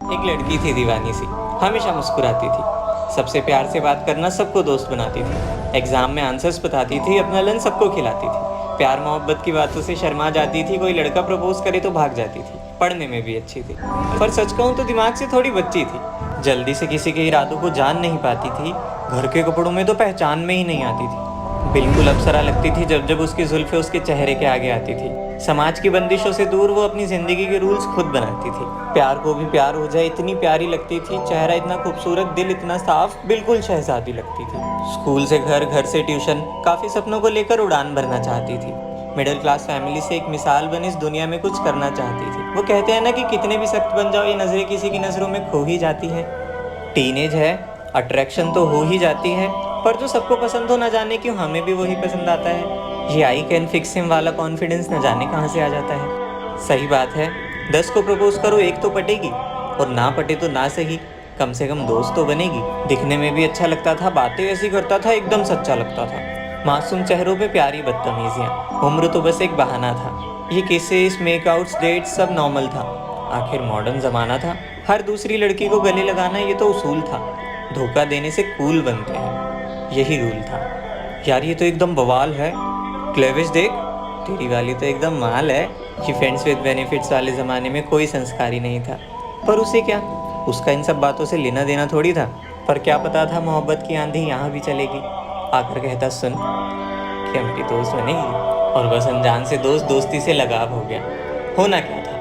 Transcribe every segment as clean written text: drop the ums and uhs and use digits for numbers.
एक लड़की थी दीवानी सी, हमेशा मुस्कुराती थी, सबसे प्यार से बात करना, सबको दोस्त बनाती थी, एग्जाम में आंसर्स बताती थी, अपना लंच सबको खिलाती थी, प्यार मोहब्बत की बातों से शर्मा जाती थी, कोई लड़का प्रपोज करे तो भाग जाती थी, पढ़ने में भी अच्छी थी, पर सच कहूँ तो दिमाग से थोड़ी बच्ची थी, जल्दी से किसी के इरादों को जान नहीं पाती थी, घर के कपड़ों में तो पहचान में ही नहीं आती थी, बिल्कुल अप्सरा लगती थी जब जब उसकी जुल्फें उसके चेहरे के आगे आती थी। समाज की बंदिशों से दूर वो अपनी जिंदगी के रूल्स खुद बनाती थी। प्यार को भी प्यार हो जाए इतनी प्यारी लगती थी, चेहरा इतना खूबसूरत, दिल इतना साफ, बिल्कुल शहजादी लगती थी। स्कूल से घर, घर से ट्यूशन, काफी सपनों को लेकर उड़ान भरना चाहती थी। मिडिल क्लास फैमिली से एक मिसाल बन इस दुनिया में कुछ करना चाहती थी। वो कहते हैं ना कि कितने भी सख्त बन जाओ, ये नजरें किसी की नजरों में खो ही जाती है। टीनेज है, अट्रैक्शन तो हो ही जाती है, पर जो सबको पसंद हो, ना जाने क्यों हमें भी वही पसंद आता है। ये आई कैन फिक्स हिम वाला कॉन्फिडेंस न जाने कहाँ से आ जाता है। सही बात है, 10 को प्रपोज करो, एक तो पटेगी, और ना पटे तो ना सही, कम से कम दोस्त तो बनेगी। दिखने में भी अच्छा लगता था, बातें ऐसी करता था, एकदम सच्चा लगता था। मासूम चेहरों पे प्यारी बदतमीजियाँ, उम्र तो बस एक बहाना था। ये किसेस, मेकआउट्स, डेट्स सब नॉर्मल था। आखिर मॉडर्न जमाना था, हर दूसरी लड़की को गले लगाना ये तो उसूल था। धोखा देने से कूल बनते हैं, यही रूल था। यार ये तो एकदम बवाल है, क्लेविश देख, तेरी वाली तो एकदम माल है। ये फ्रेंड्स विद बेनिफिट्स वाले ज़माने में कोई संस्कार ही नहीं था, पर उसे क्या, उसका इन सब बातों से लेना देना थोड़ी था। पर क्या पता था मोहब्बत की आंधी यहाँ भी चलेगी। आकर कहता सुन, क्या मेरी दोस्त बनेगी, और बस अनजान से दोस्त, दोस्ती से लगाव हो गया। होना क्या था,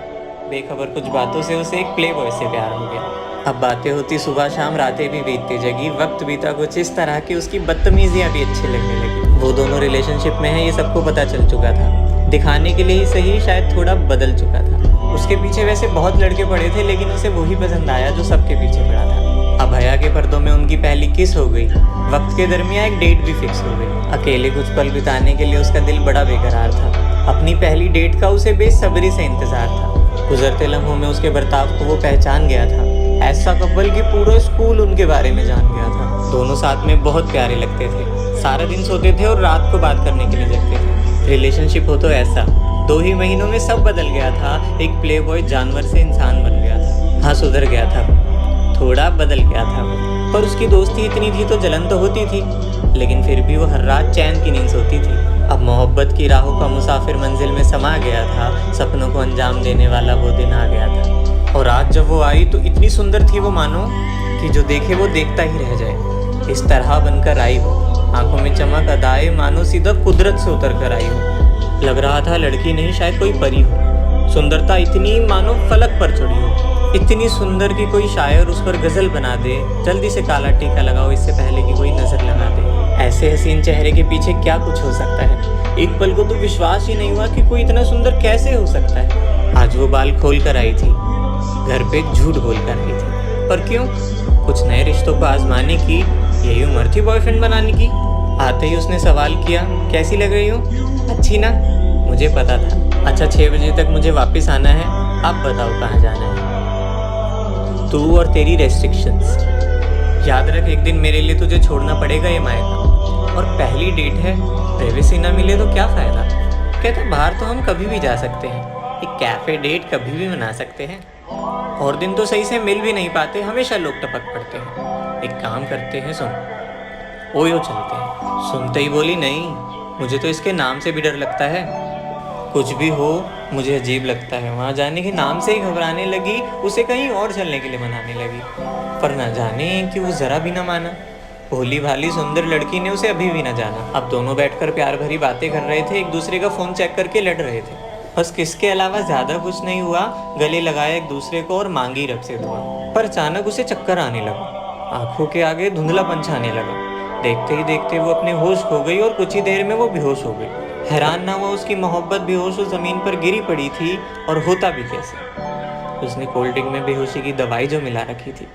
बेखबर कुछ बातों से उसे एक प्ले बॉय से प्यार हो गया। अब बातें होती सुबह शाम, रातें भी बीतती जगी, वक्त बीता कुछ इस तरह कि उसकी बदतमीजियाँ भी अच्छी लगने लगी। वो दोनों रिलेशनशिप में है, ये सबको पता चल चुका था। दिखाने के लिए ही सही, शायद थोड़ा बदल चुका था। उसके पीछे वैसे बहुत लड़के पड़े थे, लेकिन उसे वही पसंद आया जो सबके पीछे पड़ा था। अब हया के पर्दों में उनकी पहली किस हो गई, वक्त के दरमियान एक डेट भी फिक्स हो गई। अकेले कुछ पल बिताने के लिए उसका दिल बड़ा बेकरार था। अपनी पहली डेट का उसे बेसब्री से इंतजार था। गुजरते लम्हों में उसके बर्ताव को वो पहचान गया था। ऐसा कपल कि पूरा स्कूल उनके बारे में जान गया था। दोनों साथ में बहुत प्यारे लगते थे, सारा दिन सोते थे और रात को बात करने के लिए जगते थे। रिलेशनशिप हो तो ऐसा, 2 ही महीनों में सब बदल गया था। एक प्ले बॉय जानवर से इंसान बन गया था। हाँ, सुधर गया था, थोड़ा बदल गया था, पर उसकी दोस्ती इतनी थी तो जलन तो होती थी, लेकिन फिर भी वो हर रात चैन की नींद सोती थी। अब मोहब्बत की राहों का मुसाफिर मंजिल में समा गया था। सपनों को अंजाम देने वाला वो दिन आ गया था। और आज जब वो आई तो इतनी सुंदर थी वो, मानो कि जो देखे वो देखता ही रह जाए। इस तरह बनकर आई वो, आंखों में चमक अदाए, मानो सीधा कुदरत से उतर कर आई हो। लग रहा था लड़की नहीं, शायद कोई परी हो। सुंदरता इतनी मानो फलक पर चढ़ी हो, इतनी सुंदर कि कोई शायर उस पर गजल बना दे। जल्दी से काला टीका लगाओ इससे पहले कि कोई नजर लगा दे। ऐसे हसीन चेहरे के पीछे क्या कुछ हो सकता है। एक पल को तो विश्वास ही नहीं हुआ कि कोई इतना सुंदर कैसे हो सकता है। आज वो बाल खोल कर आई थी, घर पे झूठ बोल कर आई थी, पर क्यों? कुछ नए रिश्तों को आजमाने की यही उम्र थी बॉयफ्रेंड बनाने की। आते ही उसने सवाल किया, कैसी लग रही हो? अच्छी ना? मुझे पता था। अच्छा, 6 बजे तक मुझे वापस आना है, आप बताओ कहाँ जाना है? तू और तेरी रेस्ट्रिक्शंस। याद रख, एक दिन मेरे लिए तुझे छोड़ना पड़ेगा ये मायका। और पहली डेट है, प्राइवेसी ना मिले तो क्या फ़ायदा? कहता बाहर तो हम कभी भी जा सकते हैं, एक कैफ़े डेट कभी भी मना सकते हैं। और दिन तो सही से मिल भी नहीं पाते, हमेशा लोग टपक पड़ते हैं। एक काम करते हैं, सुन, ओयो चलते हैं। सुनते ही बोली, नहीं, मुझे तो इसके नाम से भी डर लगता है। कुछ भी हो, मुझे अजीब लगता है। वहाँ जाने के नाम से ही घबराने लगी, उसे कहीं और चलने के लिए मनाने लगी। पर ना जाने कि वो ज़रा भी ना माना। भोली भाली सुंदर लड़की ने उसे अभी भी ना जाना। अब दोनों बैठकर प्यार भरी बातें कर रहे थे, एक दूसरे का फ़ोन चेक करके लड़ रहे थे। बस किसके अलावा ज़्यादा कुछ नहीं हुआ। गले लगाया एक दूसरे को और मांगी रब से दुआ। पर अचानक उसे चक्कर आने लगा, आंखों के आगे धुंधलापन छाने लगा। देखते ही देखते वो अपने होश खो गई और कुछ ही देर में वो बेहोश हो गई। हैरान ना हुआ, उसकी मोहब्बत बेहोश हो ज़मीन पर गिरी पड़ी थी। और होता भी कैसे? उसने कोल्ड ड्रिंक में बेहोशी की दवाई जो मिला रखी थी।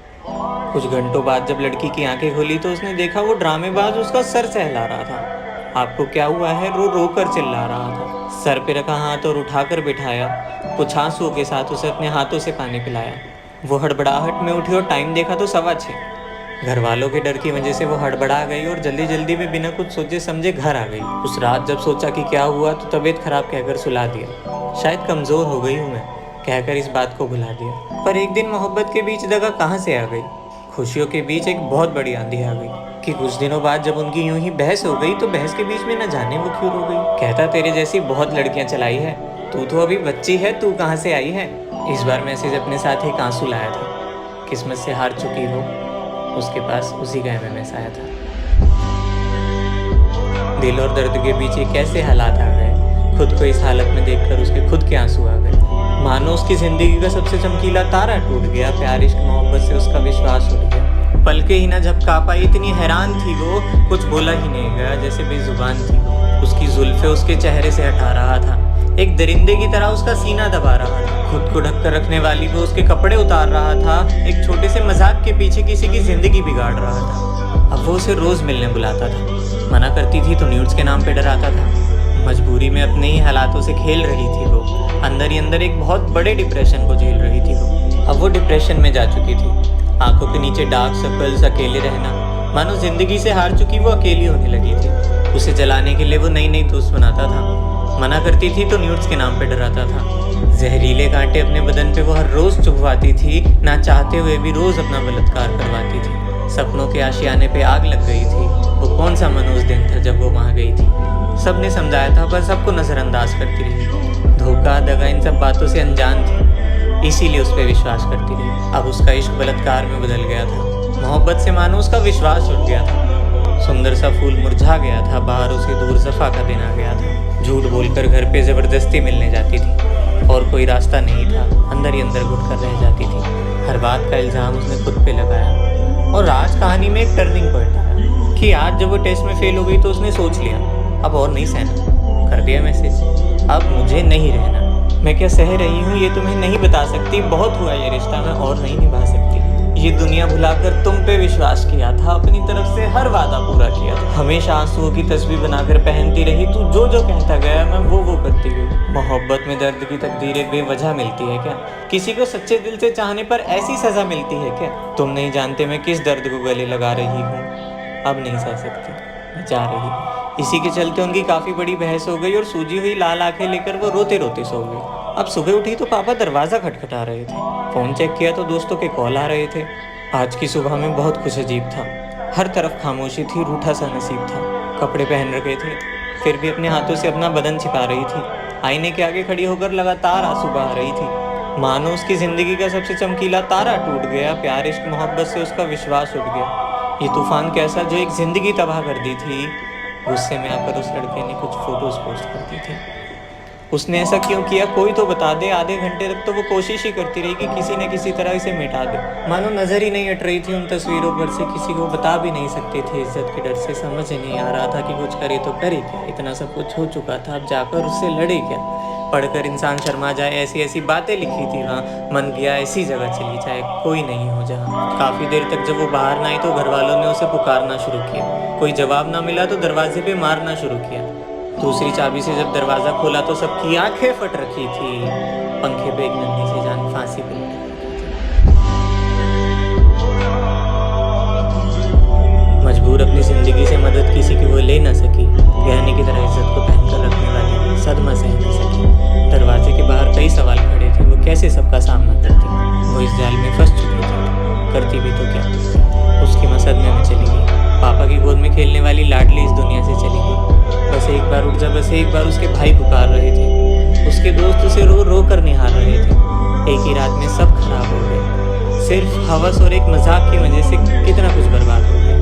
कुछ घंटों बाद जब लड़की की आंखें खुली तो उसने देखा वो ड्रामेबाज उसका सर सहला रहा था। आपको क्या हुआ है? रो रो कर चिल्ला रहा था। सर पे रखा हाथ और उठाकर बिठाया। कुछ आंसुओं के साथ उसे अपने हाथों से पानी पिलाया। वो हड़बड़ाहट में उठी और टाइम देखा तो 6:15। घर वालों के डर की वजह से वो हड़बड़ा गई और जल्दी जल्दी में बिना कुछ सोचे समझे घर आ गई। उस रात जब सोचा कि क्या हुआ तो तबीयत खराब कहकर सुला दिया। शायद कमज़ोर हो गई हूँ मैं, कहकर इस बात को भुला दिया। पर एक दिन मोहब्बत के बीच दगा कहाँ से आ गई। खुशियों के बीच एक बहुत बड़ी आंधी आ गई कि कुछ दिनों बाद जब उनकी यूं ही बहस हो गई तो बहस के बीच में न जाने वो क्यों रो गई। कहता तेरे जैसी बहुत लड़कियां चलाई है, तू तो अभी बच्ची है, तू कहाँ से आई है। इस बार मैसेज अपने साथ एक आंसू लाया था। किस्मत से हार चुकी हो, उसके पास उसी का एमएमएस आया था। दिल और दर्द के बीच ये कैसे हालात आ गए। खुद को इस हालत में देखकर उसके खुद के आंसू आ गए। मानो उसकी जिंदगी का सबसे चमकीला तारा टूट गया। प्यार इश्क मोहब्बत से उसका विश्वास उठ गया। पलके ही ना झपका पाई, इतनी हैरान थी वो, कुछ बोला ही नहीं गया, जैसे बेजुबान थी वो। उसकी जुल्फे उसके चेहरे से हटा रहा था, एक दरिंदे की तरह उसका सीना दबा रहा था। खुद को ढककर रखने वाली वो उसके कपड़े उतार रहा था, एक छोटे से मजाक के पीछे किसी की जिंदगी बिगाड़ रहा था। अब वो उसे रोज मिलने बुलाता था, मना करती थी तो न्यूड्स के नाम पे डराता था। मजबूरी में अपने ही हालातों से खेल रही थी वो, अंदर ही अंदर एक बहुत बड़े डिप्रेशन को झेल रही थी वो। अब वो डिप्रेशन में जा चुकी थी, आंखों के नीचे डार्क सर्कल्स, अकेले रहना, मानो जिंदगी से हार चुकी वो अकेली होने लगी थी। उसे जलाने के लिए वो नई नई दोस्त बनाता था, मना करती थी तो न्यूड्स के नाम पे डराता था। जहरीले कांटे अपने बदन पे वो हर रोज चुभवाती थी, ना चाहते हुए भी रोज अपना बलात्कार करवाती थी। सपनों के आशियाने पे आग लग गई थी। वो कौन सा मनोज दिन था जब वो वहाँ गई थी। सबने समझाया था पर सबको नजरअंदाज करती रही। धोखा दगा इन सब बातों से अनजान थी, इसीलिए उस पर विश्वास करती रही। अब उसका इश्क बलात्कार में बदल गया था। मोहब्बत से मानो उसका विश्वास उठ गया था। सुंदर सा फूल मुरझा गया था, बाहर उसे दूर सफा का दिन आ गया था। झूठ बोलकर घर पे जबरदस्ती मिलने जाती थी और कोई रास्ता नहीं था, अंदर ही अंदर घुट कर रह जाती थी। हर बात का इल्ज़ाम उसने खुद पे लगाया। और आज कहानी में एक टर्निंग पॉइंट आया कि आज जब वो टेस्ट में फेल हो गई तो उसने सोच लिया अब और नहीं सहना। कर दिया मैसेज, अब मुझे नहीं रहना। मैं क्या सह रही हूँ ये तुम्हें नहीं बता सकती। बहुत हुआ ये रिश्ता, मैं और नहीं निभा सकती। ये दुनिया भुलाकर तुम पे विश्वास किया था, अपनी तरफ से हर वादा पूरा किया था। हमेशा आंसुओं की तस्वीर बनाकर पहनती रही, तू जो जो कहता गया मैं वो करती गई। मोहब्बत में दर्द की तकदीरें बेवजह मिलती है क्या? किसी को सच्चे दिल से चाहने पर ऐसी सजा मिलती है क्या? तुम नहीं जानते मैं किस दर्द को गले लगा रही हूँ। अब नहीं सह सकती, मैं जा रही। इसी के चलते उनकी काफ़ी बड़ी बहस हो गई और सूजी हुई लाल आंखें लेकर वो रोते रोते सो गई। अब सुबह उठी तो पापा दरवाज़ा खटखटा रहे थे। फ़ोन चेक किया तो दोस्तों के कॉल आ रहे थे। आज की सुबह में बहुत कुछ अजीब था। हर तरफ खामोशी थी, रूठा सा नसीब था। कपड़े पहन रखे थे, फिर भी अपने हाथों से अपना बदन छिपा रही थी। आईने के आगे खड़ी होकर लगातार आंसू बहा रही थी। मानो उसकी ज़िंदगी का सबसे चमकीला तारा टूट गया। प्यार इश्क मोहब्बत से उसका विश्वास उठ गया। ये तूफान कैसा जो एक ज़िंदगी तबाह कर दी थी। गुस्से में आकर उस लड़के ने कुछ फ़ोटोज़ पोस्ट कर दी थी। उसने ऐसा क्यों किया कोई तो बता दे। आधे घंटे तक तो वो कोशिश ही करती रही कि किसी न किसी तरह इसे मिटा दे। मानो नज़र ही नहीं हट रही थी उन तस्वीरों पर से। किसी को बता भी नहीं सकती थी इज्जत के डर से। समझ ही नहीं आ रहा था कि कुछ करे तो करे क्या। इतना सब कुछ हो चुका था, अब जाकर उससे लड़े क्या। पढ़कर इंसान शर्मा जाए, ऐसी ऐसी बातें लिखी थी वहाँ। मन किया ऐसी जगह चली जाए, कोई नहीं हो जहाँ। काफ़ी देर तक जब वो बाहर ना आई तो घर वालों ने उसे पुकारना शुरू किया। कोई जवाब ना मिला तो दरवाजे पे मारना शुरू किया। दूसरी चाबी से जब दरवाज़ा खोला तो सबकी आंखें फट रखी थी। पंखे पे एक नन्ही सी जान फांसी पे मजबूर अपनी ज़िंदगी से मदद किसी की वो ले ना सकी। गहने की तरह इज्जत को पहनकर रखने वाली सदमा सह नहीं सकी। दरवाजे के बाहर कई सवाल खड़े थे, वो कैसे सबका सामना करती। वो इस जाल में फंस चुकी थी, करती भी तो क्या करती। उसकी मां सदमे में चली गई। पापा की गोद में खेलने वाली लाडली इस दुनिया से चली गई। बस एक बार उठ जा, बस एक बार उसके भाई पुकार रहे थे। उसके दोस्त उसे रो रो कर निहार रहे थे। एक ही रात में सब खराब हो गए। सिर्फ हवस और एक मजाक की वजह से कितना कुछ बर्बाद हो गया।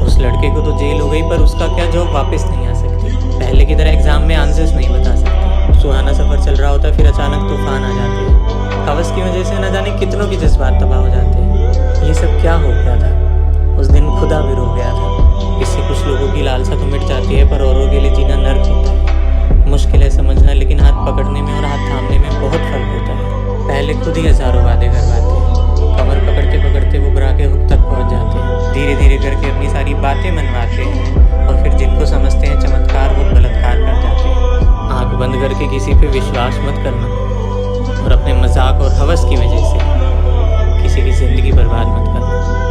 उस लड़के को तो जेल हो गई, पर उसका क्या जॉब वापस नहीं आ सकती। पहले की तरह एग्जाम में आंसर्स नहीं बता सकती। सुहाना सफ़र चल रहा होता, फिर अचानक तूफान आ जाते हैं। हवस की वजह से न जाने कितनों के जज्बात तबाह हो जाते हैं। ये सब क्या हो गया था? उस दिन खुदा भी रो गया था। इससे कुछ लोगों की लालसा तो मिट जाती है, पर औरों के लिए जीना नर्क होता है। मुश्किल है समझना, लेकिन हाथ पकड़ने में और हाथ थामने में बहुत फर्क होता है। पहले खुद ही हज़ारों वादे करवाते हैं, कमर पकड़ते पकड़ते वो बुरा के हुक तक पहुंच जाते हैं। धीरे धीरे करके अपनी सारी बातें मनवाते हैं और फिर जिनको समझते हैं चमत्कार वो बलात्कार कर जाते हैं। आँख बंद करके किसी पे विश्वास मत करना और अपने मजाक और हवस की वजह से किसी की ज़िंदगी बर्बाद मत करना।